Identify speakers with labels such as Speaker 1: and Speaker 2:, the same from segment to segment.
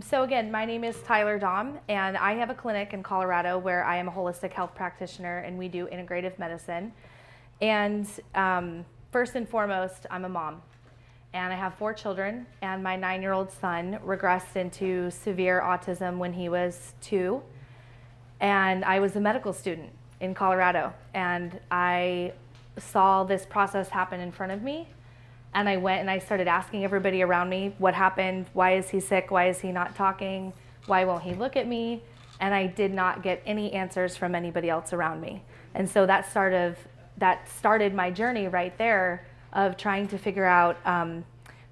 Speaker 1: So again, my name is Tyler Dahm, and I have a clinic in Colorado where I am a holistic health practitioner, and we do integrative medicine. And first and foremost, I'm a mom, and I have 4 children, and my 9-year-old son regressed into severe autism when he was 2, and I was a medical student in Colorado, and I saw this process happen in front of me. And I went and I started asking everybody around me, what happened? Why is he sick? Why is he not talking? Why won't he look at me? And I did not get any answers from anybody else around me. And so that started my journey right there of trying to figure out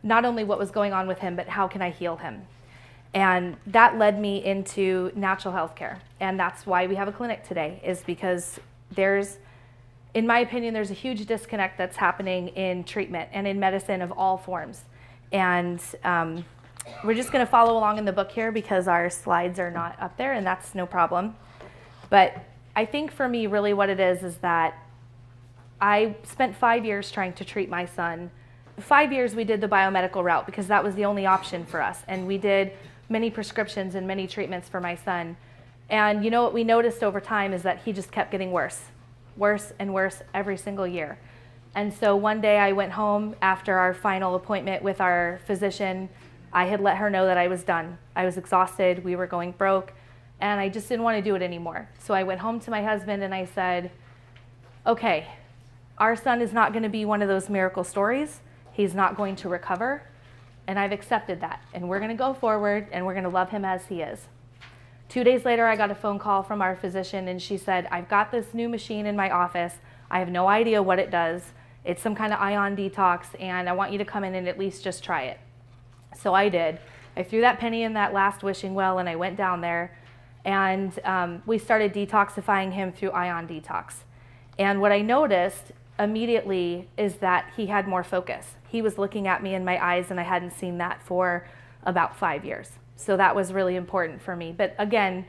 Speaker 1: not only what was going on with him, but how can I heal him? And that led me into natural health care. And that's why we have a clinic today, is because in my opinion, there's a huge disconnect that's happening in treatment and in medicine of all forms. And we're just going to follow along in the book here because our slides are not up there, and that's no problem. But I think for me, really what it is that I spent 5 years trying to treat my son. 5 years we did the biomedical route because that was the only option for us. And we did many prescriptions and many treatments for my son. And you know what we noticed over time is that he just kept getting worse and worse every single year. And so one day I went home after our final appointment with our physician. I had let her know that I was done. I was exhausted, we were going broke, and I just didn't want to do it anymore. So I went home to my husband and I said, okay, our son is not going to be one of those miracle stories. He's not going to recover, and I've accepted that. And we're going to go forward and we're going to love him as he is. 2 days later, I got a phone call from our physician, and she said, I've got this new machine in my office. I have no idea what it does. It's some kind of ion detox, and I want you to come in and at least just try it. So I did. I threw that penny in that last wishing well, and I went down there, and we started detoxifying him through ion detox. And what I noticed immediately is that he had more focus. He was looking at me in my eyes, and I hadn't seen that for about 5 years. So that was really important for me. But again,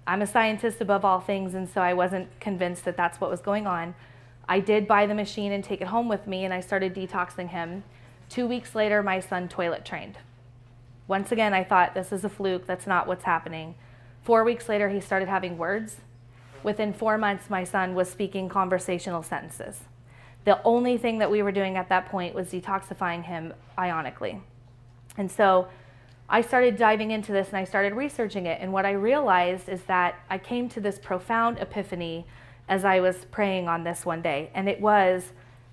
Speaker 1: I'm a scientist above all things, and so I wasn't convinced that that's what was going on. I did buy the machine and take it home with me, and I started detoxing him. 2 weeks later, my son toilet trained. Once again, I thought, this is a fluke, that's not what's happening. 4 weeks later, he started having words. Within 4 months, my son was speaking conversational sentences. The only thing that we were doing at that point was detoxifying him ionically. And so I started diving into this and I started researching it, and what I realized is that I came to this profound epiphany as I was praying on this one day, and it was,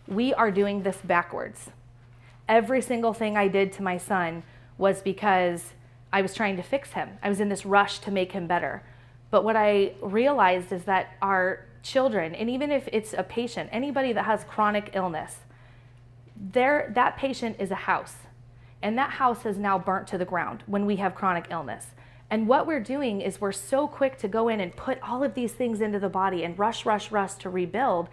Speaker 1: we are doing this backwards. Every single thing I did to my son was because I was trying to fix him. I was in this rush to make him better. But what I realized is that our children, and even if it's a patient, anybody that has chronic illness, that patient is a house. And that house is now burnt to the ground when we have chronic illness. And what we're doing is we're so quick to go in and put all of these things into the body and rush to rebuild.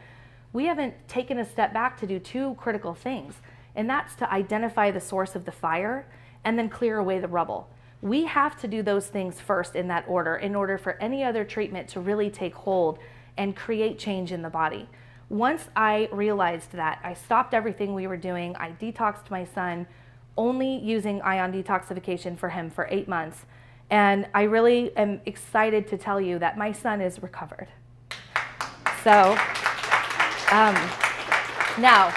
Speaker 1: We haven't taken a step back to do 2 critical things. And that's to identify the source of the fire and then clear away the rubble. We have to do those things first in that order in order for any other treatment to really take hold and create change in the body. Once I realized that, I stopped everything we were doing. I detoxed my son, only using ion detoxification for him for 8 months. And I really am excited to tell you that my son is recovered. So now,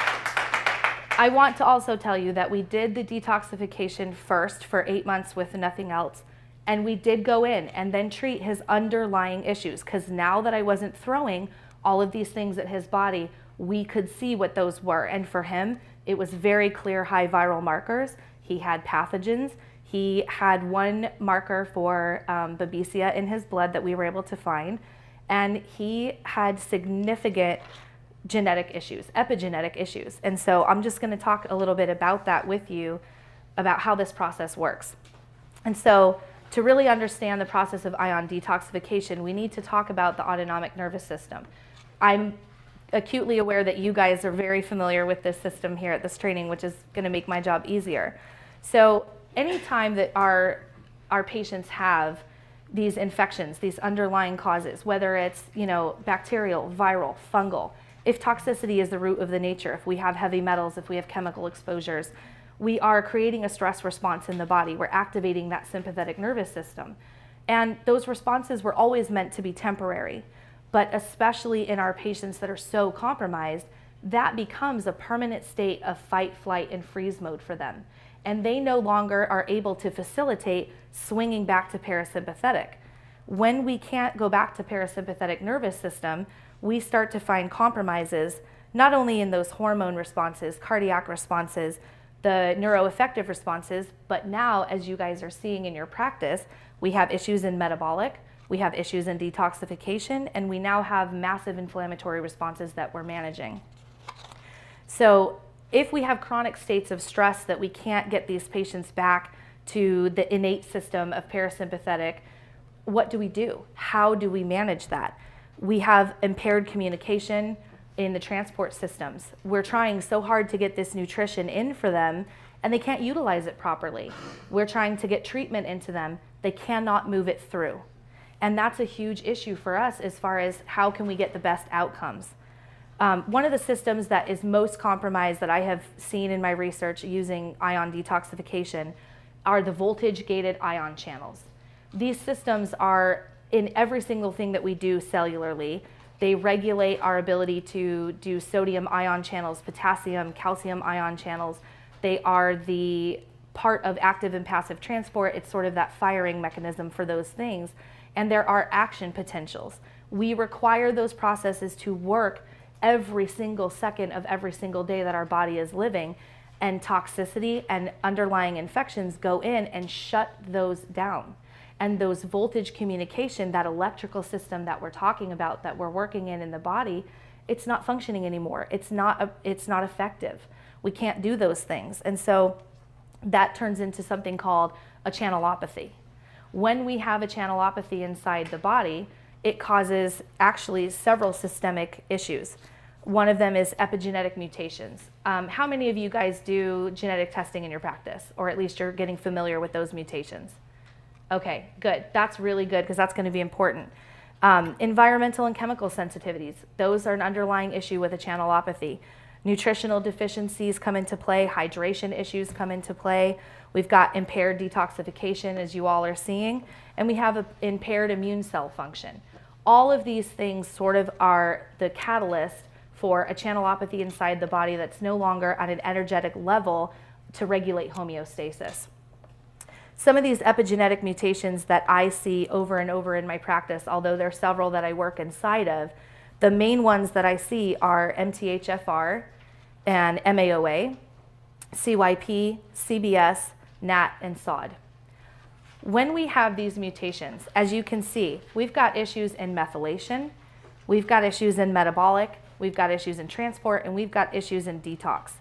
Speaker 1: I want to also tell you that we did the detoxification first for 8 months with nothing else. And we did go in and then treat his underlying issues, because now that I wasn't throwing all of these things at his body, we could see what those were. And for him, it was very clear high viral markers. He had pathogens. He had one marker for Babesia in his blood that we were able to find. And he had significant genetic issues, epigenetic issues. And so I'm just going to talk a little bit about that with you, about how this process works. And so to really understand the process of ion detoxification, we need to talk about the autonomic nervous system. I'm acutely aware that you guys are very familiar with this system here at this training, which is going to make my job easier. So anytime that our patients have these infections, these underlying causes, whether it's bacterial, viral, fungal, if toxicity is the root of the nature, if we have heavy metals, if we have chemical exposures, we are creating a stress response in the body. We're activating that sympathetic nervous system. And those responses were always meant to be temporary, but especially in our patients that are so compromised, that becomes a permanent state of fight, flight, and freeze mode for them. And they no longer are able to facilitate swinging back to parasympathetic. When we can't go back to parasympathetic nervous system, we start to find compromises, not only in those hormone responses, cardiac responses, the neuroaffective responses, but now, as you guys are seeing in your practice, we have issues in metabolic, we have issues in detoxification, and we now have massive inflammatory responses that we're managing. So if we have chronic states of stress that we can't get these patients back to the innate system of parasympathetic, what do we do? How do we manage that? We have impaired communication in the transport systems. We're trying so hard to get this nutrition in for them, and they can't utilize it properly. We're trying to get treatment into them. They cannot move it through. And that's a huge issue for us as far as how can we get the best outcomes. One of the systems that is most compromised that I have seen in my research using ion detoxification are the voltage-gated ion channels. These systems are in every single thing that we do cellularly. They regulate our ability to do sodium ion channels, potassium, calcium ion channels. They are the part of active and passive transport. It's sort of that firing mechanism for those things. And there are action potentials. We require those processes to work every single second of every single day that our body is living, and toxicity and underlying infections go in and shut those down. And those voltage communication, that electrical system that we're talking about, that we're working in the body, it's not functioning anymore. It's not effective. We can't do those things. And so that turns into something called a channelopathy. When we have a channelopathy inside the body, it causes actually several systemic issues. One of them is epigenetic mutations. How many of you guys do genetic testing in your practice, or at least you're getting familiar with those mutations? Okay, good. That's really good because that's going to be important. Environmental and chemical sensitivities. Those are an underlying issue with a channelopathy. Nutritional deficiencies come into play. Hydration issues come into play. We've got impaired detoxification, as you all are seeing, and we have impaired immune cell function. All of these things sort of are the catalyst for a channelopathy inside the body that's no longer at an energetic level to regulate homeostasis. Some of these epigenetic mutations that I see over and over in my practice, although there are several that I work inside of, the main ones that I see are MTHFR and MAOA, CYP, CBS, NAT, and SOD. When we have these mutations, as you can see, we've got issues in methylation, we've got issues in metabolic, we've got issues in transport, and we've got issues in detox.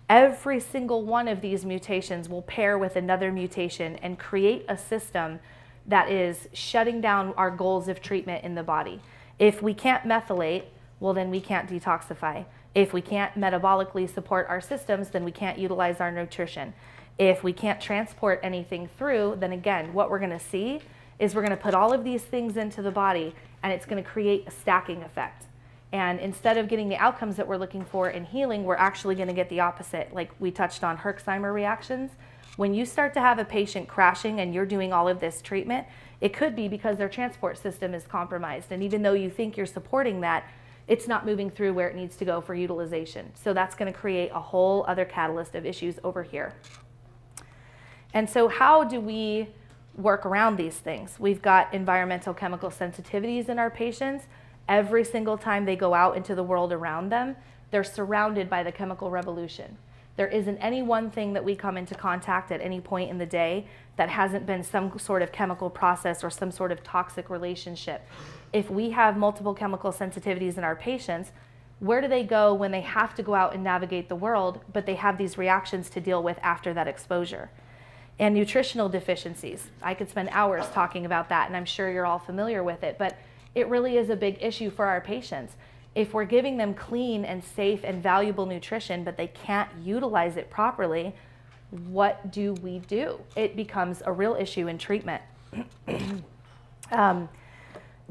Speaker 1: Every single one of these mutations will pair with another mutation and create a system that is shutting down our goals of treatment in the body. If we can't methylate, well, then we can't detoxify. If we can't metabolically support our systems, then we can't utilize our nutrition. If we can't transport anything through, then again, what we're going to see is we're going to put all of these things into the body, and it's going to create a stacking effect. And instead of getting the outcomes that we're looking for in healing, we're actually going to get the opposite, like we touched on Herxheimer reactions. When you start to have a patient crashing and you're doing all of this treatment, it could be because their transport system is compromised. And even though you think you're supporting that, it's not moving through where it needs to go for utilization. So that's going to create a whole other catalyst of issues over here. And so how do we work around these things? We've got environmental chemical sensitivities in our patients. Every single time they go out into the world around them, they're surrounded by the chemical revolution. There isn't any one thing that we come into contact at any point in the day that hasn't been some sort of chemical process or some sort of toxic relationship. If we have multiple chemical sensitivities in our patients, where do they go when they have to go out and navigate the world, but they have these reactions to deal with after that exposure? And nutritional deficiencies. I could spend hours talking about that, and I'm sure you're all familiar with it, but it really is a big issue for our patients. If we're giving them clean and safe and valuable nutrition, but they can't utilize it properly, what do we do? It becomes a real issue in treatment.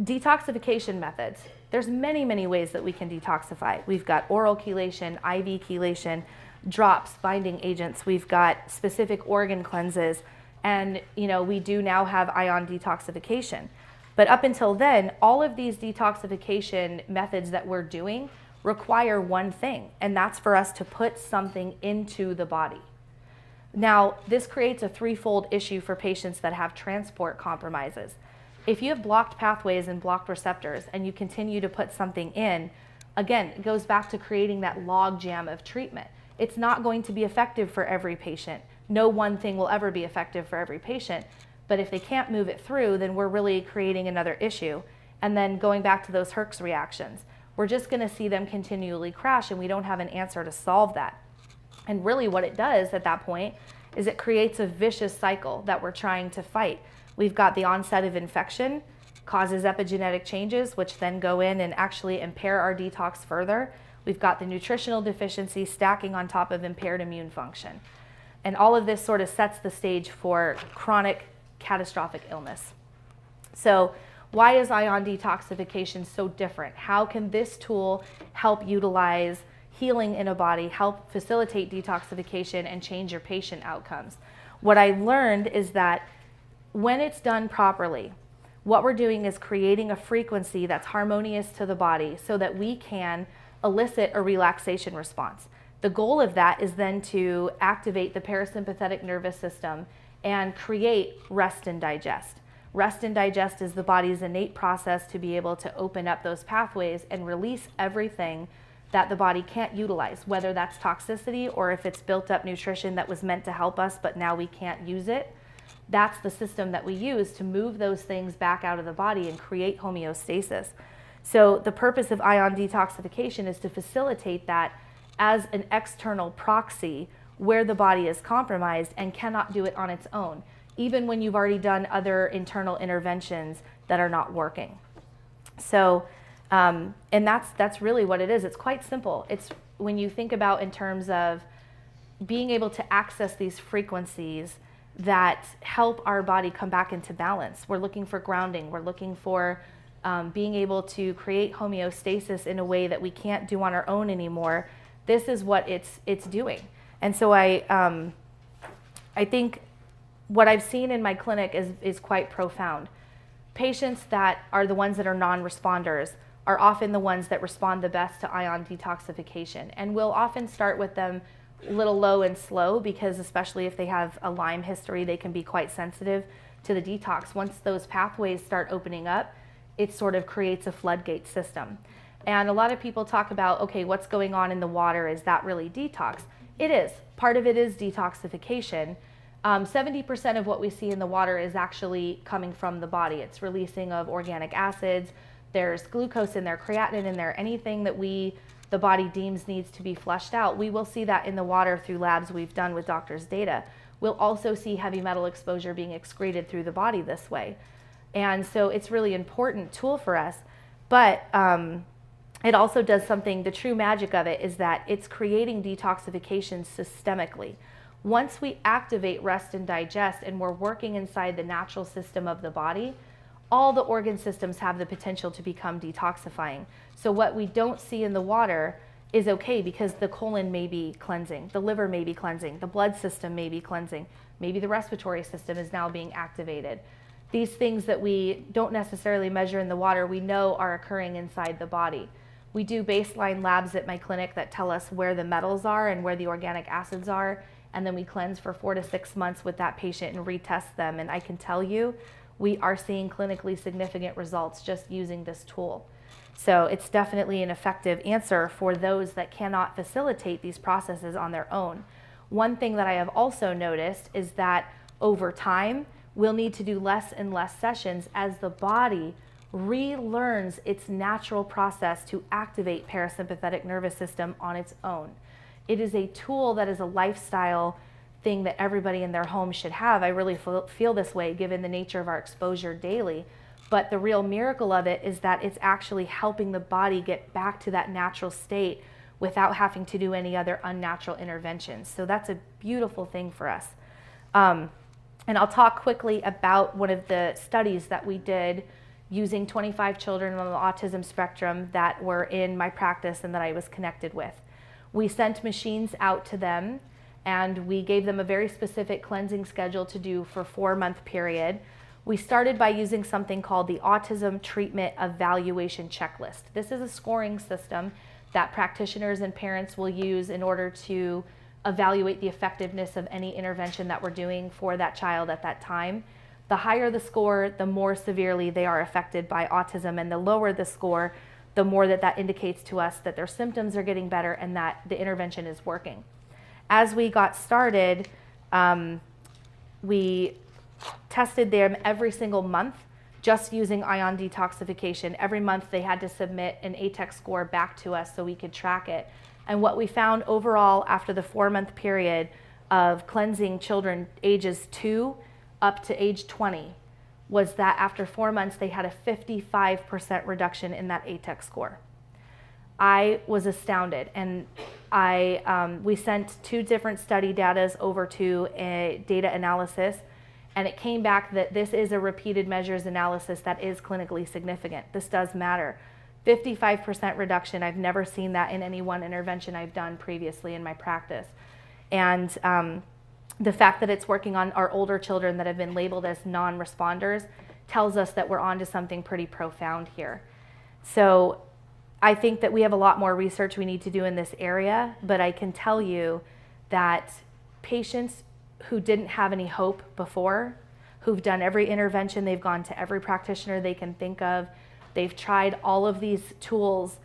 Speaker 1: Detoxification methods. There's many, many ways that we can detoxify. We've got oral chelation, IV chelation. drops, binding agents, we've got specific organ cleanses, and we do now have ion detoxification. But up until then, all of these detoxification methods that we're doing require one thing, and that's for us to put something into the body. Now, this creates a threefold issue for patients that have transport compromises. If you have blocked pathways and blocked receptors and you continue to put something in, again, it goes back to creating that log jam of treatment. It's not going to be effective for every patient. No one thing will ever be effective for every patient, but if they can't move it through, then we're really creating another issue. And then going back to those Herx reactions, we're just gonna see them continually crash, and we don't have an answer to solve that. And really what it does at that point is it creates a vicious cycle that we're trying to fight. We've got the onset of infection, causes epigenetic changes, which then go in and actually impair our detox further. We've got the nutritional deficiency stacking on top of impaired immune function. And all of this sort of sets the stage for chronic catastrophic illness. So why is ion detoxification so different? How can this tool help utilize healing in a body, help facilitate detoxification, and change your patient outcomes? What I learned is that when it's done properly, what we're doing is creating a frequency that's harmonious to the body so that we can elicit a relaxation response. The goal of that is then to activate the parasympathetic nervous system and create rest and digest. Rest and digest is the body's innate process to be able to open up those pathways and release everything that the body can't utilize, whether that's toxicity or if it's built up nutrition that was meant to help us but now we can't use it. That's the system that we use to move those things back out of the body and create homeostasis. So the purpose of ion detoxification is to facilitate that as an external proxy where the body is compromised and cannot do it on its own, even when you've already done other internal interventions that are not working. So, and that's really what it is. It's quite simple. It's when you think about in terms of being able to access these frequencies that help our body come back into balance. We're looking for grounding. We're looking for being able to create homeostasis in a way that we can't do on our own anymore. This is what it's doing. And so I think what I've seen in my clinic is quite profound. Patients that are the ones that are non-responders are often the ones that respond the best to ion detoxification. And we'll often start with them a little low and slow because especially if they have a Lyme history, they can be quite sensitive to the detox. Once those pathways start opening up, it sort of creates a floodgate system. And a lot of people talk about, okay, what's going on in the water? Is that really detox? It is. Part of it is detoxification. 70% of what we see in the water is actually coming from the body. It's releasing of organic acids. There's glucose in there, creatinine in there, anything that the body deems needs to be flushed out. We will see that in the water through labs we've done with doctors' data. We'll also see heavy metal exposure being excreted through the body this way. And so it's really important tool for us. But it also does something, the true magic of it is that it's creating detoxification systemically. Once we activate rest and digest and we're working inside the natural system of the body, all the organ systems have the potential to become detoxifying. So what we don't see in the water is okay because the colon may be cleansing, the liver may be cleansing, the blood system may be cleansing, maybe the respiratory system is now being activated. These things that we don't necessarily measure in the water, we know are occurring inside the body. We do baseline labs at my clinic that tell us where the metals are and where the organic acids are, and then we cleanse for 4 to 6 months with that patient and retest them. And I can tell you, we are seeing clinically significant results just using this tool. So it's definitely an effective answer for those that cannot facilitate these processes on their own. One thing that I have also noticed is that over time, we'll need to do less and less sessions as the body relearns its natural process to activate parasympathetic nervous system on its own. It is a tool that is a lifestyle thing that everybody in their home should have. I really feel this way given the nature of our exposure daily. But the real miracle of it is that it's actually helping the body get back to that natural state without having to do any other unnatural interventions. So that's a beautiful thing for us. And I'll talk quickly about one of the studies that we did using 25 children on the autism spectrum that were in my practice and that I was connected with. We sent machines out to them, and we gave them a very specific cleansing schedule to do for a 4-month period. We started by using something called the Autism Treatment Evaluation Checklist. This is a scoring system that practitioners and parents will use in order to evaluate the effectiveness of any intervention that we're doing for that child at that time. The higher the score, the more severely they are affected by autism, and the lower the score, the more that indicates to us that their symptoms are getting better and that the intervention is working. As we got started, we tested them every single month just using ion detoxification. Every month they had to submit an ATEX score back to us so we could track it. And what we found overall after the 4-month period of cleansing children ages 2 up to age 20 was that after 4 months they had a 55% reduction in that ATEX score. I was astounded, and we sent 2 different study datas over to a data analysis, and it came back that this is a repeated measures analysis that is clinically significant. This does matter. 55% reduction, I've never seen that in any one intervention I've done previously in my practice. And the fact that it's working on our older children that have been labeled as non-responders tells us that we're onto something pretty profound here. So I think that we have a lot more research we need to do in this area, but I can tell you that patients who didn't have any hope before, who've done every intervention, they've gone to every practitioner they can think of, they've tried all of these tools,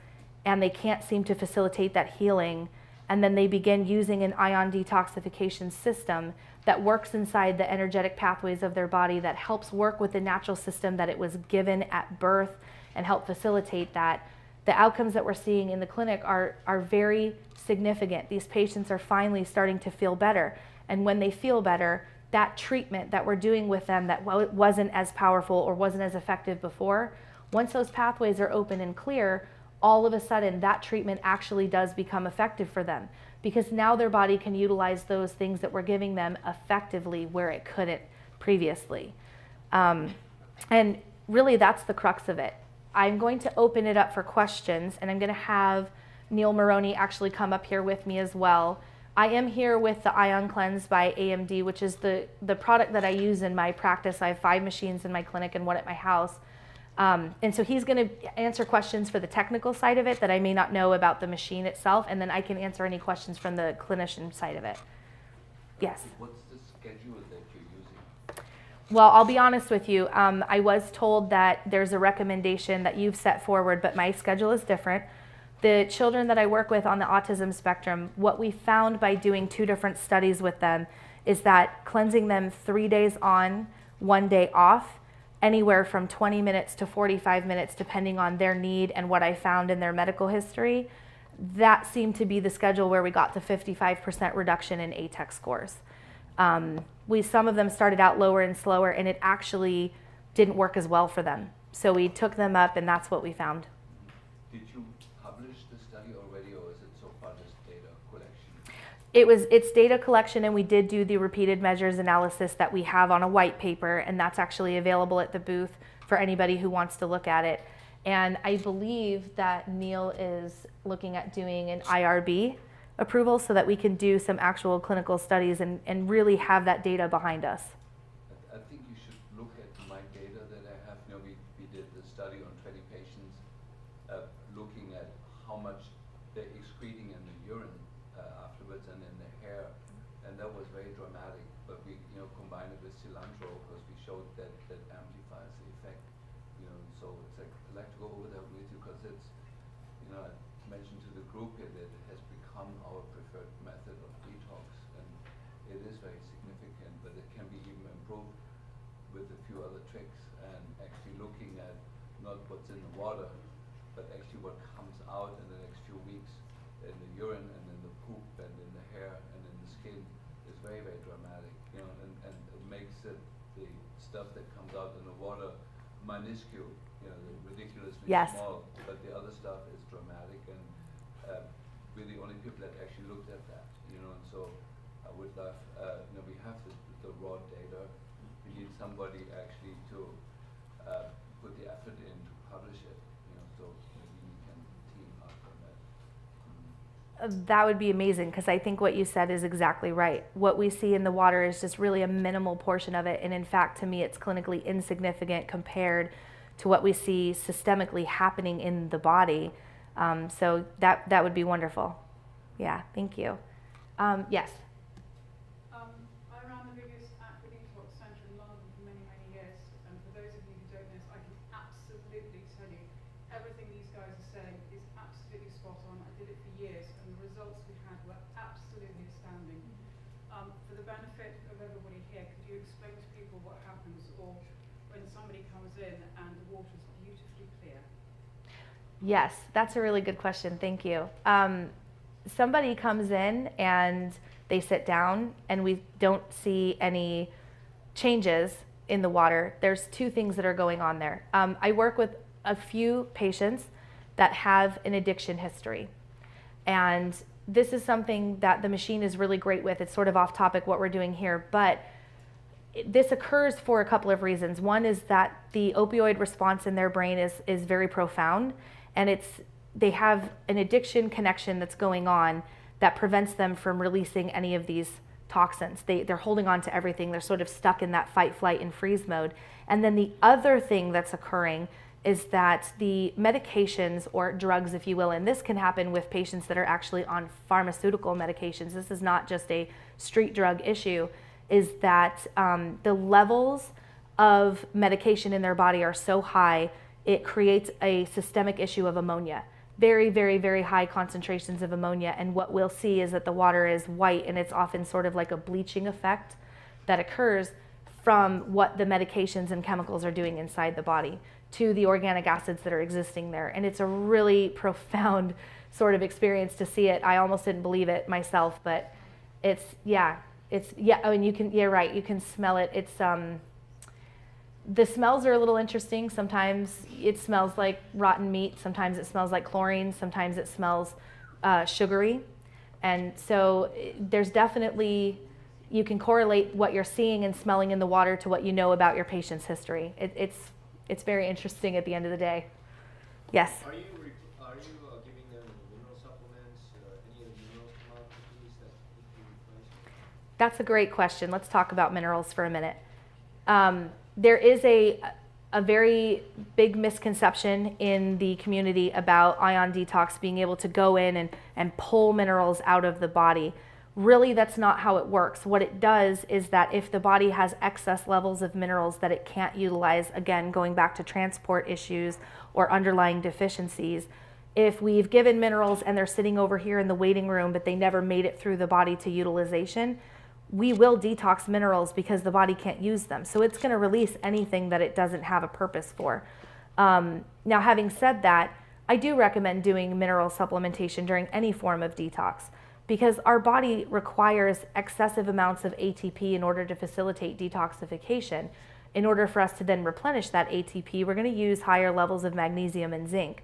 Speaker 1: and they can't seem to facilitate that healing, and then they begin using an ion detoxification system that works inside the energetic pathways of their body, that helps work with the natural system that it was given at birth and help facilitate that. The outcomes that we're seeing in the clinic are very significant. These patients are finally starting to feel better. And when they feel better, that treatment that we're doing with them that wasn't as powerful or wasn't as effective before, once those pathways are open and clear, all of a sudden that treatment actually does become effective for them, because now their body can utilize those things that we're giving them effectively where it couldn't previously. And really that's the crux of it. I'm going to open it up for questions, and I'm going to have Neil Maroney actually come up here with me as well. I am here with the IonCleanse by AMD, which is the product that I use in my practice. I have 5 machines in my clinic and 1 at my house. And so he's going to answer questions for the technical side of it that I may not know about the machine itself, and then I can answer any questions from the clinician side of it. Yes?
Speaker 2: What's the schedule that you're using?
Speaker 1: Well, I'll be honest with you. I was told that there's a recommendation that you've set forward, but my schedule is different. The children that I work with on the autism spectrum, what we found by doing 2 different studies with them is that cleansing them 3 days on, 1 day off, anywhere from 20 minutes to 45 minutes, depending on their need and what I found in their medical history, that seemed to be the schedule where we got the 55% reduction in ATEX scores. Some of them started out lower and slower, and it actually didn't work as well for them. So we took them up, and that's what we found.
Speaker 2: Did you publish the study already, or is it so far just data collection?
Speaker 1: It's data collection, and we did do the repeated measures analysis that we have on a white paper, and that's actually available at the booth for anybody who wants to look at it. And I believe that Neil is looking at doing an IRB approval so that we can do some actual clinical studies and really have that data behind us.
Speaker 2: I think you should look at my data that I have. You know, we did the study on 20 patients, looking at how much they're excreting in the urine afterwards and in the hair, and that was very dramatic. But we, combined it with cilantro because we showed that amplifies the effect. So it's like I'd like to go over that with you because it's, I mentioned to the group here that it has become our preferred method of detox, and it is very significant, but it can be even improved with a few other tricks and actually looking at not what's in the water, but actually what comes out in the next few weeks in the urine and in the poop and in the hair and in the skin is very, very dramatic, and it makes it, the stuff that comes out in the water, minuscule, ridiculously
Speaker 1: yes.
Speaker 2: small, but the other stuff is dramatic, and we're the only people that actually looked at that, and so I would love, we have the raw data. We need somebody actually to put the effort in to publish it, so maybe we can team up on that.
Speaker 1: That would be amazing, because I think what you said is exactly right. What we see in the water is just really a minimal portion of it, and in fact, to me, it's clinically insignificant compared to what we see systemically happening in the body. So that would be wonderful. Yeah, thank you. Yes.
Speaker 3: I ran the biggest aqua detox centre in London for many, many years, and for those of you who don't know this, I can absolutely tell you everything these guys are saying is absolutely spot on. I did it for years, and the results we had were absolutely astounding. For the benefit of everybody here, could you explain to people what happens, or when somebody comes in and the water's beautifully clear?
Speaker 1: Yes, that's a really good question. Thank you. Somebody comes in and they sit down and we don't see any changes in the water. There's two things that are going on there. I work with a few patients that have an addiction history. And this is something that the machine is really great with. It's sort of off topic what we're doing here, but this occurs for a couple of reasons. One is that the opioid response in their brain is very profound, and they have an addiction connection that's going on that prevents them from releasing any of these toxins. They're holding on to everything. They're sort of stuck in that fight, flight, and freeze mode. And then the other thing that's occurring is that the medications, or drugs, if you will, and this can happen with patients that are actually on pharmaceutical medications. This is not just a street drug issue, is that the levels of medication in their body are so high, it creates a systemic issue of ammonia. Very, very, very high concentrations of ammonia, and what we'll see is that the water is white, and it's often sort of like a bleaching effect that occurs from what the medications and chemicals are doing inside the body to the organic acids that are existing there. And it's a really profound sort of experience to see it. I almost didn't believe it myself, but yeah, I mean, you're right, you can smell it. It's the smells are a little interesting. Sometimes it smells like rotten meat. Sometimes it smells like chlorine. Sometimes it smells sugary. And so there's definitely, you can correlate what you're seeing and smelling in the water to what you know about your patient's history. It's very interesting at the end of the day. Yes?
Speaker 4: Are you giving them mineral supplements? Any of the minerals come out of these that need to be replaced?
Speaker 1: That's a great question. Let's talk about minerals for a minute. There is a very big misconception in the community about ion detox being able to go in and pull minerals out of the body. Really, that's not how it works. What it does is that if the body has excess levels of minerals that it can't utilize, again, going back to transport issues or underlying deficiencies, if we've given minerals and they're sitting over here in the waiting room, but they never made it through the body to utilization, we will detox minerals because the body can't use them. So it's going to release anything that it doesn't have a purpose for. Now, having said that, I do recommend doing mineral supplementation during any form of detox, because our body requires excessive amounts of ATP in order to facilitate detoxification. In order for us to then replenish that ATP, we're going to use higher levels of magnesium and zinc.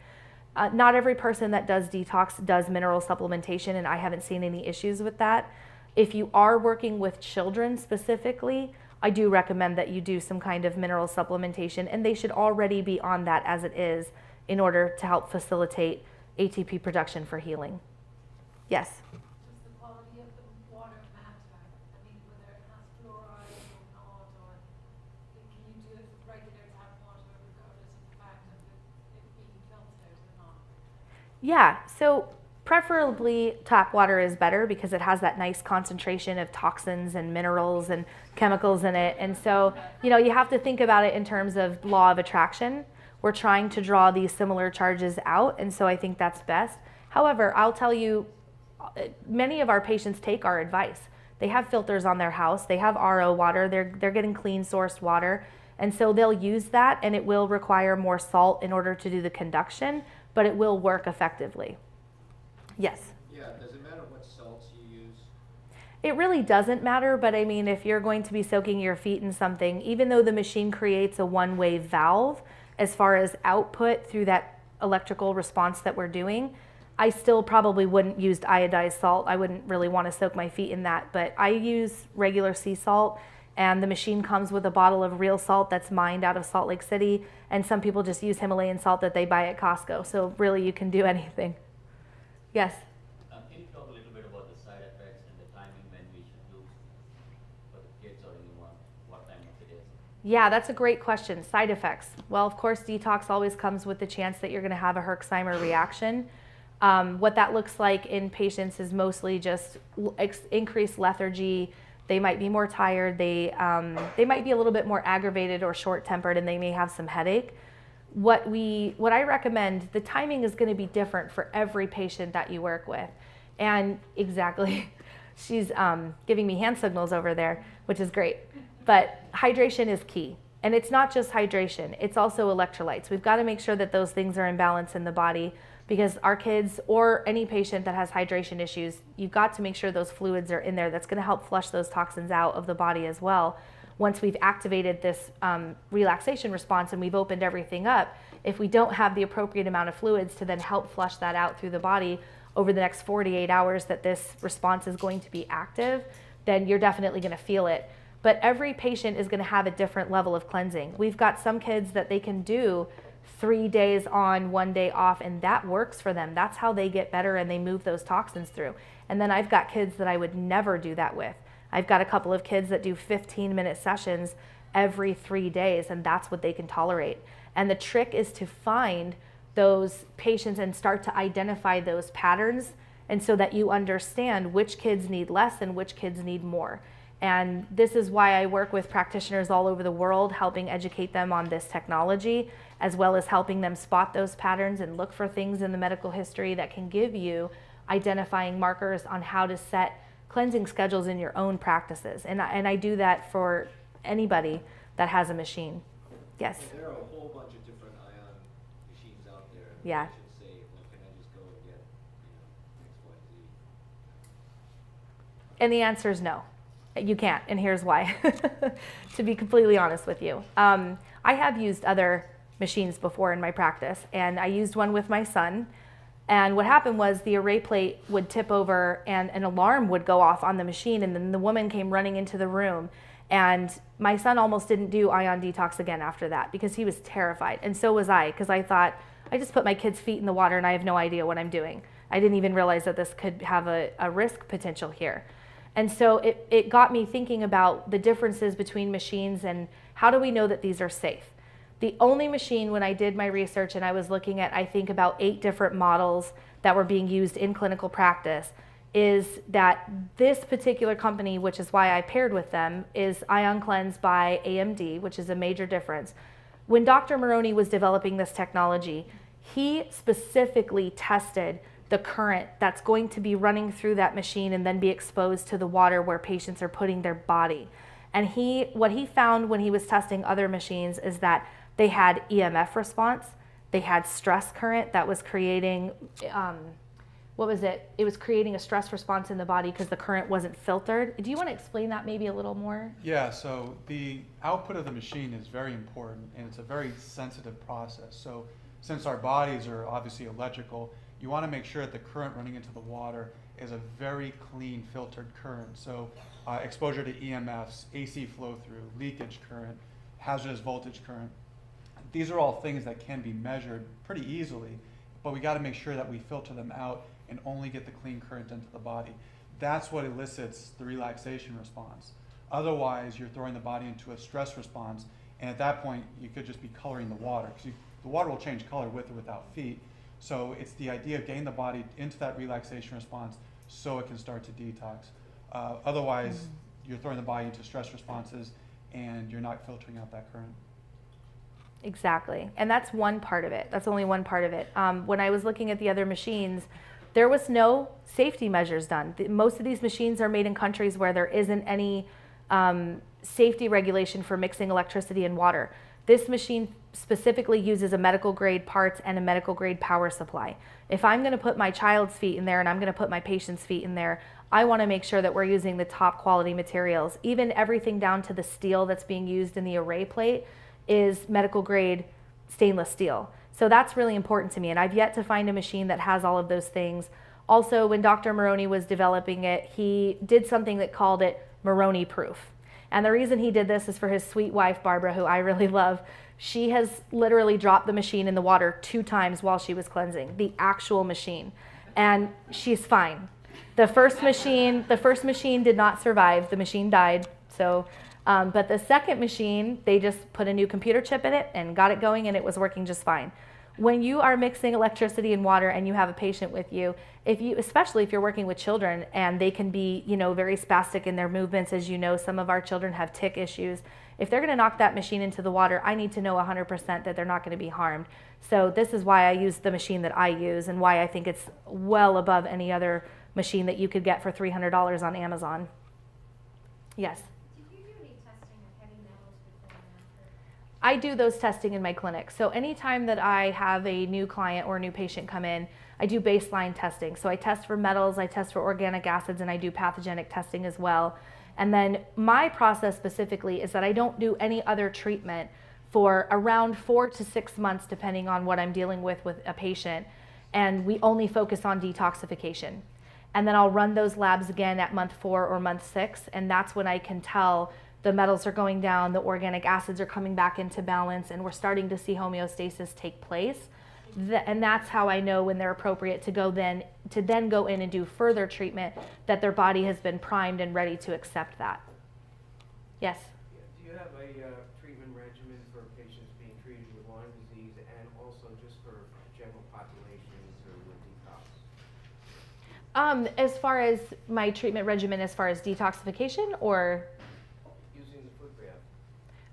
Speaker 1: Not every person that does detox does mineral supplementation, and I haven't seen any issues with that. If you are working with children specifically, I do recommend that you do some kind of mineral supplementation, and they should already be on that as it is in order to help facilitate ATP production for healing. Yes?
Speaker 5: Does the quality of the water matter? I mean, whether it has fluoride or not, or can you do it with regular tap water regardless of the fact of it being filtered or not?
Speaker 1: Yeah, so preferably tap water is better because it has that nice concentration of toxins and minerals and chemicals in it. And so, you know, you have to think about it in terms of law of attraction. We're trying to draw these similar charges out, and so I think that's best. However, I'll tell you, many of our patients take our advice. They have filters on their house, they have RO water, they're getting clean sourced water, and so they'll use that, and it will require more salt in order to do the conduction, but it will work effectively. Yes?
Speaker 4: Yeah, does it matter what salts you use?
Speaker 1: It really doesn't matter, but I mean, if you're going to be soaking your feet in something, even though the machine creates a one-way valve as far as output through that electrical response that we're doing, I still probably wouldn't use iodized salt. I wouldn't really want to soak my feet in that, but I use regular sea salt, and the machine comes with a bottle of real salt that's mined out of Salt Lake City, and some people just use Himalayan salt that they buy at Costco, so really you can do anything. Yes?
Speaker 6: If you're
Speaker 1: Yeah, that's a great question. Side effects. Well, of course, detox always comes with the chance that you're going to have a Herxheimer reaction. What that looks like in patients is mostly just increased lethargy. They might be more tired. They might be a little bit more aggravated or short-tempered, and they may have some headache. What I recommend, the timing is going to be different for every patient that you work with. And exactly, she's giving me hand signals over there, which is great. But hydration is key. And it's not just hydration, it's also electrolytes. We've got to make sure that those things are in balance in the body, because our kids or any patient that has hydration issues, you've got to make sure those fluids are in there. That's going to help flush those toxins out of the body as well. Once we've activated this relaxation response and we've opened everything up, if we don't have the appropriate amount of fluids to then help flush that out through the body over the next 48 hours that this response is going to be active, then you're definitely going to feel it. But every patient is going to have a different level of cleansing. We've got some kids that they can do 3 days on, 1 day off, and that works for them. That's how they get better and they move those toxins through. And then I've got kids that I would never do that with. I've got a couple of kids that do 15-minute sessions every 3 days, and that's what they can tolerate. And the trick is to find those patients and start to identify those patterns, and so that you understand which kids need less and which kids need more. And this is why I work with practitioners all over the world, helping educate them on this technology, as well as helping them spot those patterns and look for things in the medical history that can give you identifying markers on how to set cleansing schedules in your own practices. And I do that for anybody that has a machine. Yes?
Speaker 4: So there are a whole bunch of different ion machines out there.
Speaker 1: Yeah.
Speaker 4: I should say, well, can I just go and get, X, Y, Z?
Speaker 1: And the answer is no. You can't, and here's why, to be completely honest with you. I have used other machines before in my practice, and I used one with my son, and what happened was the array plate would tip over and an alarm would go off on the machine, and then the woman came running into the room, and my son almost didn't do ion detox again after that because he was terrified, and so was I, because I thought, I just put my kid's feet in the water and I have no idea what I'm doing. I didn't even realize that this could have a risk potential here. And so it got me thinking about the differences between machines and how do we know that these are safe. The only machine, when I did my research and I was looking at, I think, about 8 different models that were being used in clinical practice, is that this particular company, which is why I paired with them, is IonCleanse by AMD, which is a major difference. When Dr. Maroney was developing this technology, he specifically tested the current that's going to be running through that machine and then be exposed to the water where patients are putting their body. And what he found when he was testing other machines is that they had EMF response, they had stress current that was creating, what was it? It was creating a stress response in the body because the current wasn't filtered. Do you want to explain that maybe a little more?
Speaker 6: Yeah, so the output of the machine is very important, and it's a very sensitive process. So since our bodies are obviously electrical, you want to make sure that the current running into the water is a very clean filtered current. So exposure to EMFs, AC flow through, leakage current, hazardous voltage current. These are all things that can be measured pretty easily, but we got to make sure that we filter them out and only get the clean current into the body. That's what elicits the relaxation response. Otherwise, you're throwing the body into a stress response, and at that point, you could just be coloring the water, because the water will change color with or without feet. So it's the idea of getting the body into that relaxation response so it can start to detox. Otherwise, you're throwing the body into stress responses and you're not filtering out that current.
Speaker 1: Exactly, and that's one part of it. That's only one part of it. When I was looking at the other machines, there was no safety measures done. Most of these machines are made in countries where there isn't any safety regulation for mixing electricity and water. This machine specifically uses a medical grade parts and a medical grade power supply. If I'm going to put my child's feet in there and I'm going to put my patient's feet in there, I want to make sure that we're using the top quality materials. Even everything down to the steel that's being used in the array plate is medical grade stainless steel. So that's really important to me, and I've yet to find a machine that has all of those things. Also, when Dr. Maroney was developing it, he did something that called it Maroney proof. And the reason he did this is for his sweet wife, Barbara, who I really love. She has literally dropped the machine in the water 2 times while she was cleansing, the actual machine, and she's fine. The first machine did not survive. The machine died. So, but the second machine, they just put a new computer chip in it and got it going, and it was working just fine. When you are mixing electricity and water and you have a patient with you, especially if you're working with children and they can be, very spastic in their movements, as you know, some of our children have tic issues. If they're going to knock that machine into the water, I need to know 100% that they're not going to be harmed. So this is why I use the machine that I use and why I think it's well above any other machine that you could get for $300 on Amazon. Yes?
Speaker 5: Did you do any testing of heavy metals before and after?
Speaker 1: I do those testing in my clinic. So anytime that I have a new client or a new patient come in, I do baseline testing. So I test for metals, I test for organic acids, and I do pathogenic testing as well. And then my process specifically is that I don't do any other treatment for around 4 to 6 months, depending on what I'm dealing with a patient. And we only focus on detoxification. And then I'll run those labs again at month 4 or month 6. And that's when I can tell the metals are going down, the organic acids are coming back into balance, and we're starting to see homeostasis take place. And that's how I know when they're appropriate to then go in and do further treatment, that their body has been primed and ready to accept that. Yes?
Speaker 7: Do you have a treatment regimen for patients being treated with Lyme disease and also just for general populations or with detox?
Speaker 1: As far as my treatment regimen, as far as detoxification or?
Speaker 7: Using the foot bath.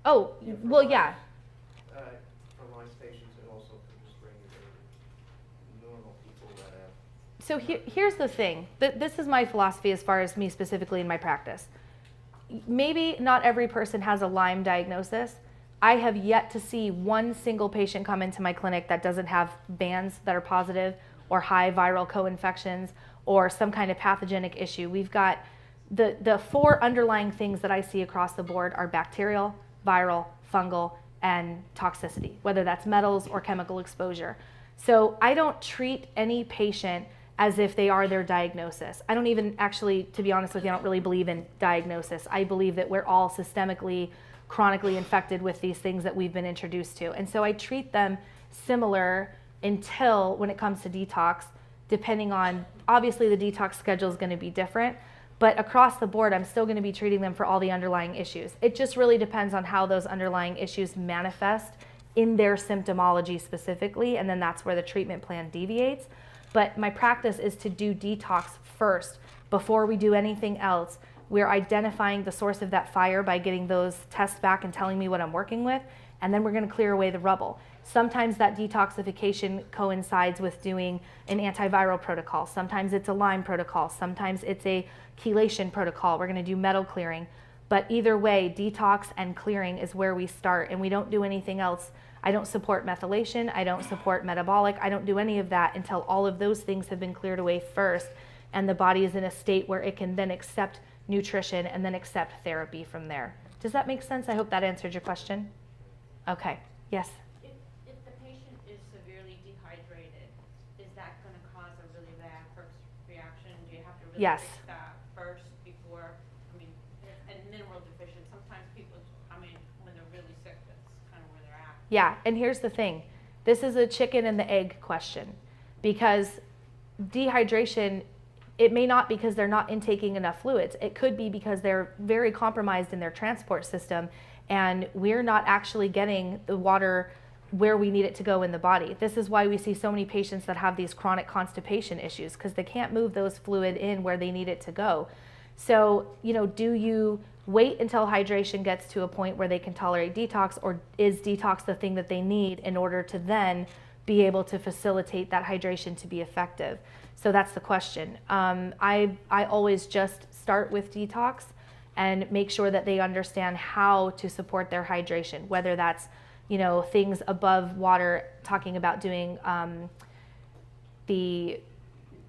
Speaker 1: Oh,
Speaker 7: Yeah,
Speaker 1: well,
Speaker 7: Lyme,
Speaker 1: yeah.
Speaker 7: For Lyme patients and also for just regular normal people that have.
Speaker 1: So here's the thing. This is my philosophy as far as me specifically in my practice. Maybe not every person has a Lyme diagnosis. I have yet to see one single patient come into my clinic that doesn't have bands that are positive or high viral co-infections or some kind of pathogenic issue. We've got the 4 underlying things that I see across the board are bacterial, viral, fungal, and toxicity, whether that's metals or chemical exposure. So I don't treat any patient as if they are their diagnosis. I don't even actually, to be honest with you, I don't really believe in diagnosis. I believe that we're all systemically, chronically infected with these things that we've been introduced to. And so I treat them similar until when it comes to detox, depending on, obviously the detox schedule is going to be different, but across the board, I'm still going to be treating them for all the underlying issues. It just really depends on how those underlying issues manifest in their symptomology specifically, and then that's where the treatment plan deviates. But my practice is to do detox first before we do anything else. We're identifying the source of that fire by getting those tests back and telling me what I'm working with, and then we're going to clear away the rubble. Sometimes that detoxification coincides with doing an antiviral protocol. Sometimes it's a Lyme protocol. Sometimes it's a chelation protocol. We're going to do metal clearing. But either way, detox and clearing is where we start, and we don't do anything else. I don't support methylation. I don't support metabolic. I don't do any of that until all of those things have been cleared away first, and the body is in a state where it can then accept nutrition and then accept therapy from there. Does that make sense? I hope that answered your question. Okay. Yes?
Speaker 8: If the patient is severely dehydrated, is that going to cause a really bad first reaction? Do you have to really
Speaker 1: Yes.
Speaker 8: fix that first before, and mineral deficient, sometimes people, when they're really sick, that's kind of where they're at.
Speaker 1: Yeah, and here's the thing. This is a chicken and the egg question, because dehydration, it may not because they're not intaking enough fluids. It could be because they're very compromised in their transport system, and we're not actually getting the water where we need it to go in the body. This is why we see so many patients that have these chronic constipation issues, because they can't move those fluid in where they need it to go. So, do you wait until hydration gets to a point where they can tolerate detox, or is detox the thing that they need in order to then be able to facilitate that hydration to be effective? So that's the question. I always just start with detox and make sure that they understand how to support their hydration, whether that's things above water, talking about doing the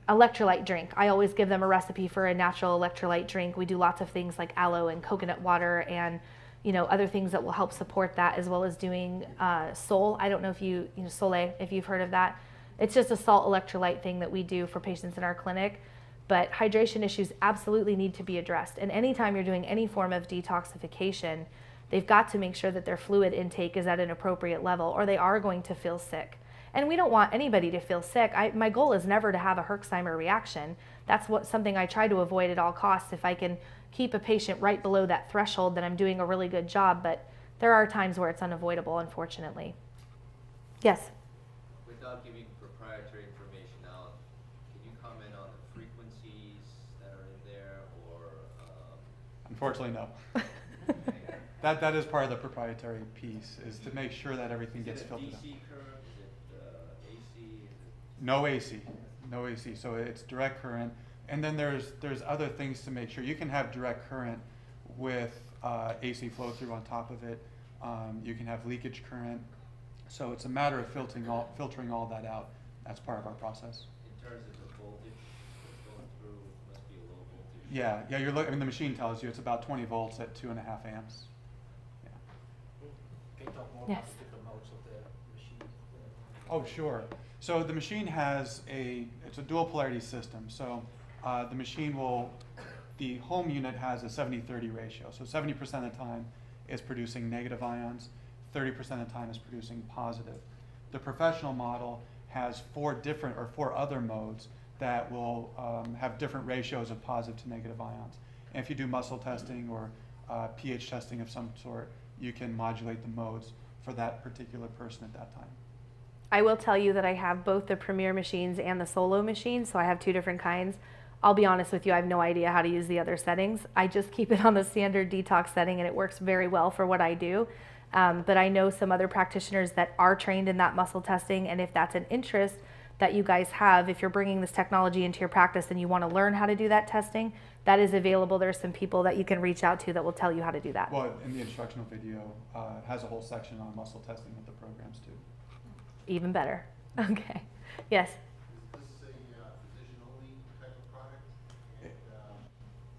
Speaker 1: electrolyte drink. I always give them a recipe for a natural electrolyte drink. We do lots of things like aloe and coconut water and other things that will help support that, as well as doing Sol. I don't know if Sole, if you've heard of that. It's just a salt electrolyte thing that we do for patients in our clinic. But hydration issues absolutely need to be addressed. And anytime you're doing any form of detoxification, they've got to make sure that their fluid intake is at an appropriate level, or they are going to feel sick. And we don't want anybody to feel sick. My goal is never to have a Herxheimer reaction. That's something I try to avoid at all costs. If I can keep a patient right below that threshold, then I'm doing a really good job. But there are times where it's unavoidable, unfortunately. Yes?
Speaker 4: Without giving proprietary information out, can you comment on the frequencies that are in there, or?
Speaker 6: Unfortunately, no. That is part of the proprietary piece, is to make sure that everything gets filtered out.
Speaker 4: Is it a DC current? Is it AC? Is it?
Speaker 6: No AC, no AC. So it's direct current, and then there's other things to make sure. You can have direct current with AC flow through on top of it. You can have leakage current. So it's a matter of filtering all that out. That's part of our process.
Speaker 4: In terms of the voltage that's going through, it must be a low voltage.
Speaker 6: Yeah. You're looking. I mean, the machine tells you it's about 20 volts at 2.5 amps. Yeah.
Speaker 9: Can you talk more
Speaker 1: Yes.
Speaker 9: about the different modes of the machine?
Speaker 6: Oh, sure. So the machine has it's a dual polarity system. So the machine the home unit has a 70-30 ratio. So 70% of the time is producing negative ions, 30% of the time is producing positive. The professional model has four other modes that will have different ratios of positive to negative ions. And if you do muscle testing or pH testing of some sort, you can modulate the modes for that particular person at that time.
Speaker 1: I will tell you that I have both the Premier machines and the Solo machines, so I have two different kinds. I'll be honest with you, I have no idea how to use the other settings. I just keep it on the standard detox setting, and it works very well for what I do. But I know some other practitioners that are trained in that muscle testing, and if that's an interest that you guys have, if you're bringing this technology into your practice and you want to learn how to do that testing, that is available. There's some people that you can reach out to that will tell you how to do that.
Speaker 6: Well, in the instructional video, it has a whole section on muscle testing with the programs too.
Speaker 1: Even better. Okay. Yes?
Speaker 10: Is this a physician-only type of product? And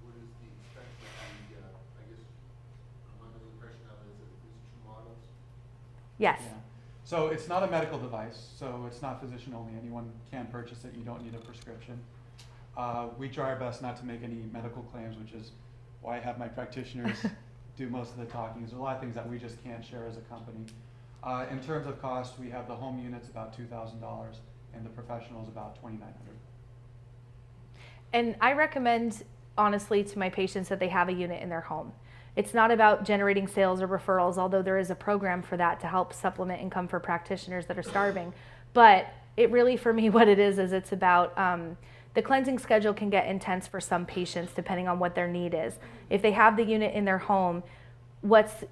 Speaker 10: what is the expense of the, I guess, I'm under the impression of it is that there's two models?
Speaker 1: Yes.
Speaker 6: Yeah. So it's not a medical device, so it's not physician only. Anyone can purchase it. You don't need a prescription. We try our best not to make any medical claims, which is why I have my practitioners do most of the talking. There's a lot of things that we just can't share as a company. In terms of cost, we have the home units about $2,000 and the professionals about $2,900.
Speaker 1: And I recommend, honestly, to my patients that they have a unit in their home. It's not about generating sales or referrals, although there is a program for that to help supplement income for practitioners that are starving. But it really, for me, what it is it's about the cleansing schedule can get intense for some patients depending on what their need is. If they have the unit in their home, what's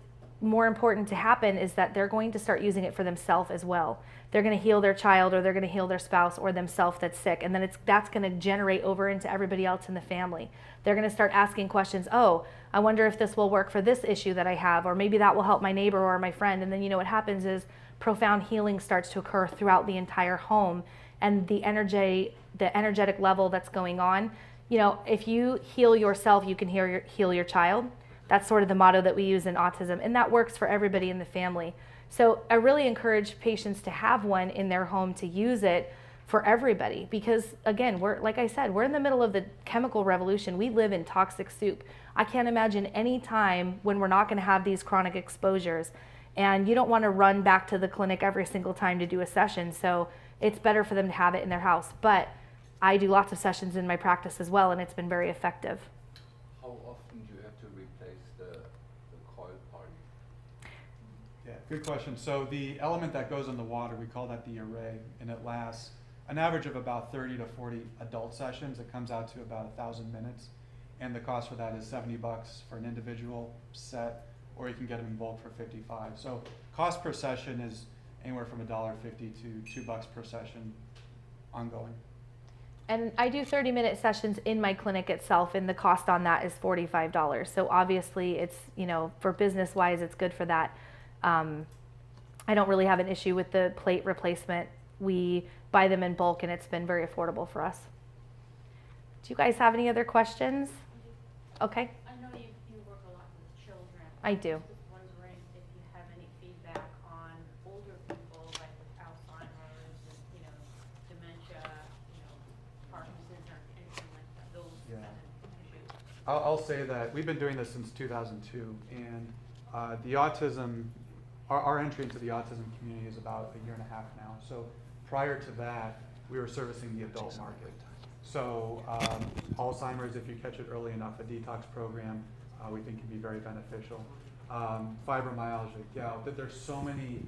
Speaker 1: more important to happen is that they're going to start using it for themselves as well. They're going to heal their child, or they're going to heal their spouse or themselves that's sick, and then that's going to generate over into everybody else in the family. They're going to start asking questions. Oh, I wonder if this will work for this issue that I have, or maybe that will help my neighbor or my friend. And then what happens is profound healing starts to occur throughout the entire home, and the energetic level that's going on. If you heal yourself, you can heal your child. That's sort of the motto that we use in autism, and that works for everybody in the family. So I really encourage patients to have one in their home to use it for everybody, because again, like I said, we're in the middle of the chemical revolution. We live in toxic soup. I can't imagine any time when we're not going to have these chronic exposures, and you don't want to run back to the clinic every single time to do a session. So it's better for them to have it in their house. But I do lots of sessions in my practice as well, and it's been very effective.
Speaker 2: How often do you have to replace the coil part?
Speaker 6: Yeah, good question. So the element that goes in the water, we call that the array, and it lasts an average of about 30 to 40 adult sessions. It comes out to about 1,000 minutes. And the cost for that is $70 for an individual set, or you can get them in bulk for $55. So cost per session is anywhere from $1.50 to $2 per session ongoing.
Speaker 1: And I do 30-minute sessions in my clinic itself, and the cost on that is $45. So obviously it's, for business-wise, it's good for that. I don't really have an issue with the plate replacement. We buy them in bulk, and it's been very affordable for us. Do you guys have any other questions? Okay.
Speaker 8: I know you work a lot with children.
Speaker 1: I do.
Speaker 8: Just wondering if you have any feedback on older people, like with Alzheimer's and, dementia, Parkinson's, or anything like that, those
Speaker 6: Yeah.
Speaker 8: kind of issues.
Speaker 6: I'll say that we've been doing this since 2002, and the autism, our entry into the autism community is about 1.5 years now. So prior to that, we were servicing the adult market. So Alzheimer's, if you catch it early enough, a detox program we think can be very beneficial. Fibromyalgia, gout, that there's so many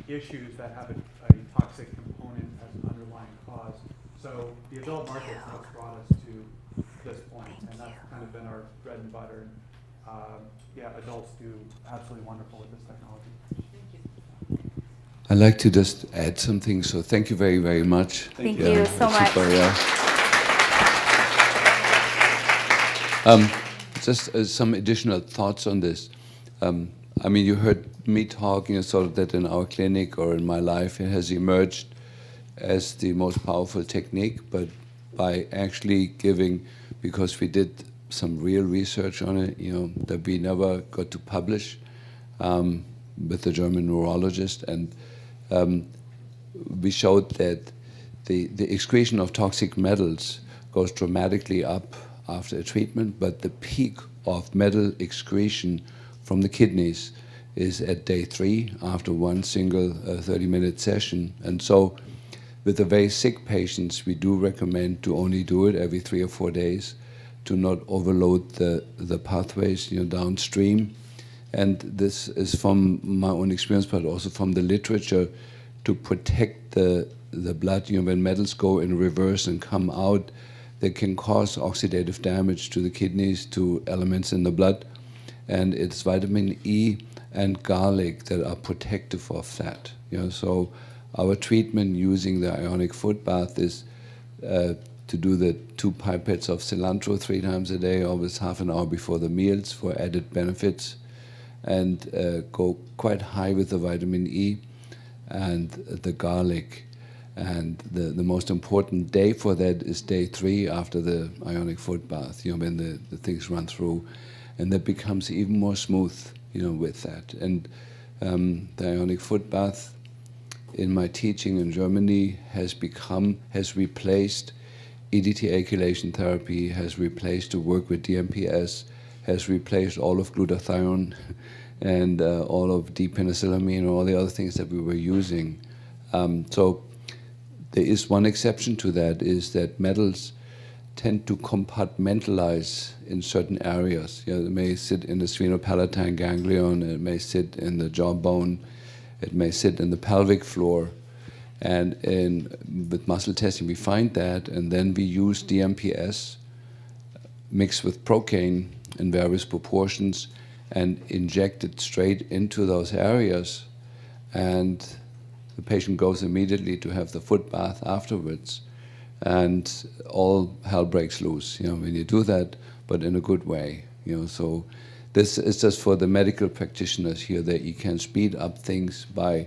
Speaker 6: issues that have a toxic component as an underlying cause. So the adult market has brought us to this point, and that's kind of been our bread and butter. Yeah, adults do absolutely wonderful with this technology.
Speaker 2: I'd like to just add something, so thank you very, very much.
Speaker 1: Thank you so much.
Speaker 2: Just some additional thoughts on this. I mean, you heard me talking sort of that in our clinic or in my life, it has emerged as the most powerful technique, but by actually giving, because we did some real research on it, you know, that we never got to publish with the German neurologist, and we showed that the excretion of toxic metals goes dramatically up after a treatment, but the peak of metal excretion from the kidneys is at day 3 after one single 30-minute session. And so with the very sick patients, we do recommend to only do it every 3 or 4 days to not overload the pathways, you know, downstream. And this is from my own experience, but also from the literature, to protect the blood. You know, when metals go in reverse and come out, they can cause oxidative damage to the kidneys, to elements in the blood. And it's vitamin E and garlic that are protective of that. You know, so our treatment using the ionic foot bath is to do the 2 pipettes of cilantro 3 times a day, always half an hour before the meals for added benefits, and go quite high with the vitamin E and the garlic. And the most important day for that is day 3 after the ionic foot bath, you know, when the things run through. And that becomes even more smooth, you know, with that. And the ionic foot bath, in my teaching in Germany, has replaced EDTA chelation therapy, has replaced the work with DMPS, has replaced all of glutathione and all of D-penicillamine and all the other things that we were using. So there is one exception to that, is that metals tend to compartmentalize in certain areas. You know, it may sit in the sphenopalatine ganglion, it may sit in the jawbone, it may sit in the pelvic floor. And with muscle testing, we find that, and then we use DMPS mixed with procaine in various proportions and inject it straight into those areas. And the patient goes immediately to have the foot bath afterwards. And all hell breaks loose, you know, when you do that, but in a good way, you know. So this is just for the medical practitioners here, that you can speed up things by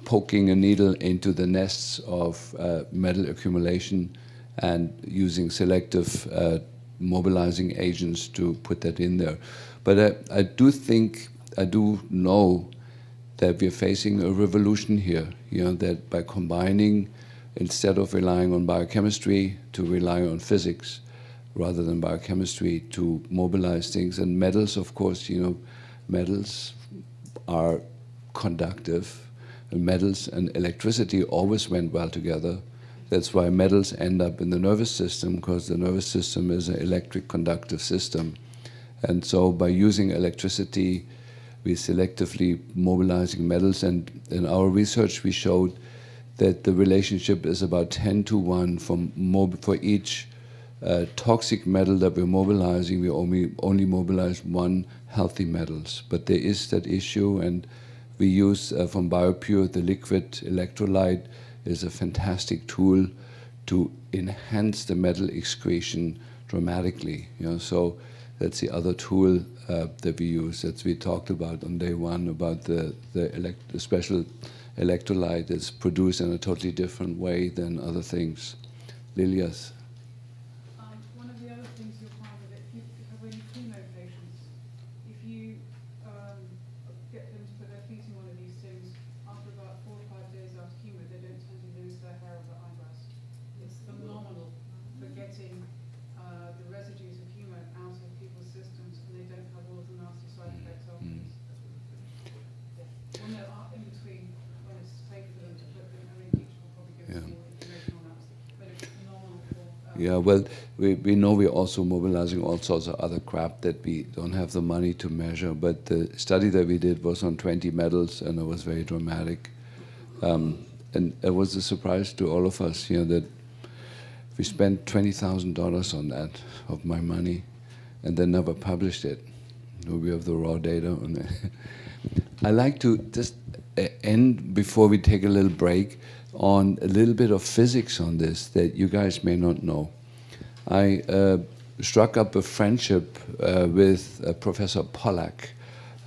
Speaker 2: poking a needle into the nests of metal accumulation and using selective mobilizing agents to put that in there. But I do know that we're facing a revolution here, you know, that by combining, instead of relying on biochemistry, to rely on physics rather than biochemistry to mobilize things. And metals, of course, you know, metals are conductive, and metals and electricity always went well together. That's why metals end up in the nervous system, because the nervous system is an electric conductive system. And so by using electricity, we're selectively mobilizing metals. And in our research, we showed that the relationship is about 10 to 1 for each toxic metal that we're mobilizing. We only mobilize 1 healthy metals. But there is that issue, and we use from BioPure, the liquid electrolyte is a fantastic tool to enhance the metal excretion dramatically. You know, so that's the other tool that we use, that we talked about on day 1, about the special electrolyte is produced in a totally different way than other things. Lilias?
Speaker 3: One of the other things you'll find with it, when you chemo patients, if you get them to put their feet in one of these things, after about 4 or 5 days after chemo, they don't tend to lose their hair or their eyebrows. It's phenomenal for getting the residues of chemo out of people's systems, and they don't have all of the nasty side effects afterwards. Well, no, in between, when it's safe for them to put them, I mean, each will probably give us more information on that, but it's phenomenal for
Speaker 2: Yeah, well, we know we're also mobilizing all sorts of other crap that we don't have the money to measure, but the study that we did was on 20 metals, and it was very dramatic. And it was a surprise to all of us, that we spent $20,000 on that, of my money, and then never published it. We have the raw data on it. I like to just end, before we take a little break, on a little bit of physics on this that you guys may not know. I struck up a friendship with Professor Pollack.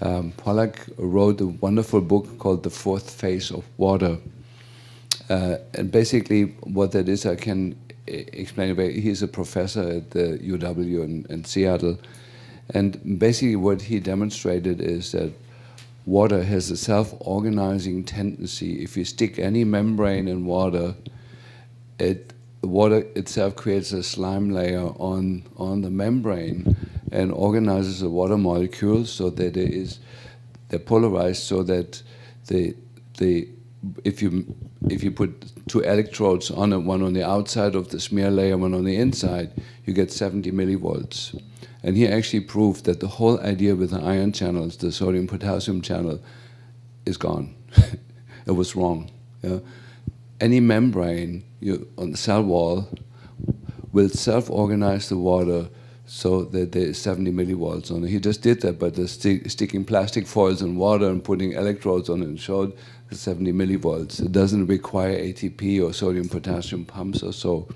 Speaker 2: Pollack wrote a wonderful book called The Fourth Phase of Water. And basically what that is, I can explain it. He's a professor at the UW in Seattle. And basically what he demonstrated is that water has a self-organizing tendency. If you stick any membrane in water, water itself creates a slime layer on the membrane and organizes the water molecules so that they're polarized, so that if you put two electrodes on it, one on the outside of the smear layer, one on the inside, you get 70 millivolts. And he actually proved that the whole idea with the ion channels, the sodium-potassium channel, is gone. It was wrong. Yeah? Any membrane on the cell wall will self-organize the water so that there is 70 millivolts on it. He just did that by just sticking plastic foils in water and putting electrodes on it, and showed the 70 millivolts. It doesn't require ATP or sodium-potassium pumps or so.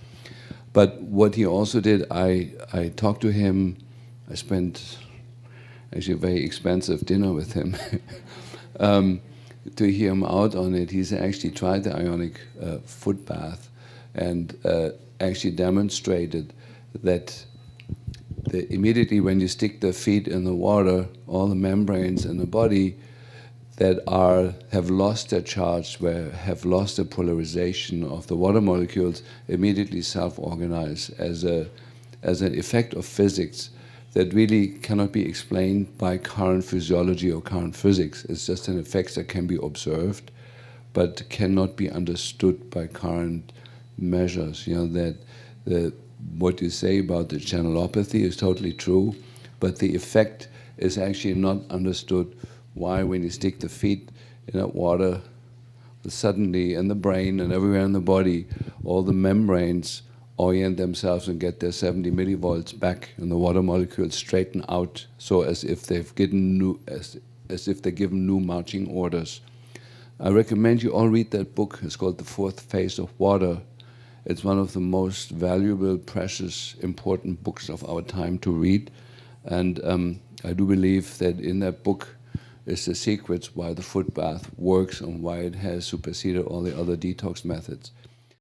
Speaker 2: But what he also did, I talked to him. I spent actually a very expensive dinner with him to hear him out on it. He's actually tried the ionic foot bath and actually demonstrated that immediately when you stick the feet in the water, all the membranes in the body that have lost their charge, have lost the polarization of the water molecules, immediately self-organize as an effect of physics that really cannot be explained by current physiology or current physics. It's just an effect that can be observed, but cannot be understood by current measures. That what you say about the channelopathy is totally true, but the effect is actually not understood. Why, when you stick the feet in that water, suddenly in the brain and everywhere in the body, all the membranes orient themselves and get their 70 millivolts back, and the water molecules straighten out, so as if they're given new marching orders. I recommend you all read that book. It's called The Fourth Phase of Water. It's one of the most valuable, precious, important books of our time to read. And I do believe that in that book is the secrets why the foot bath works and why it has superseded all the other detox methods.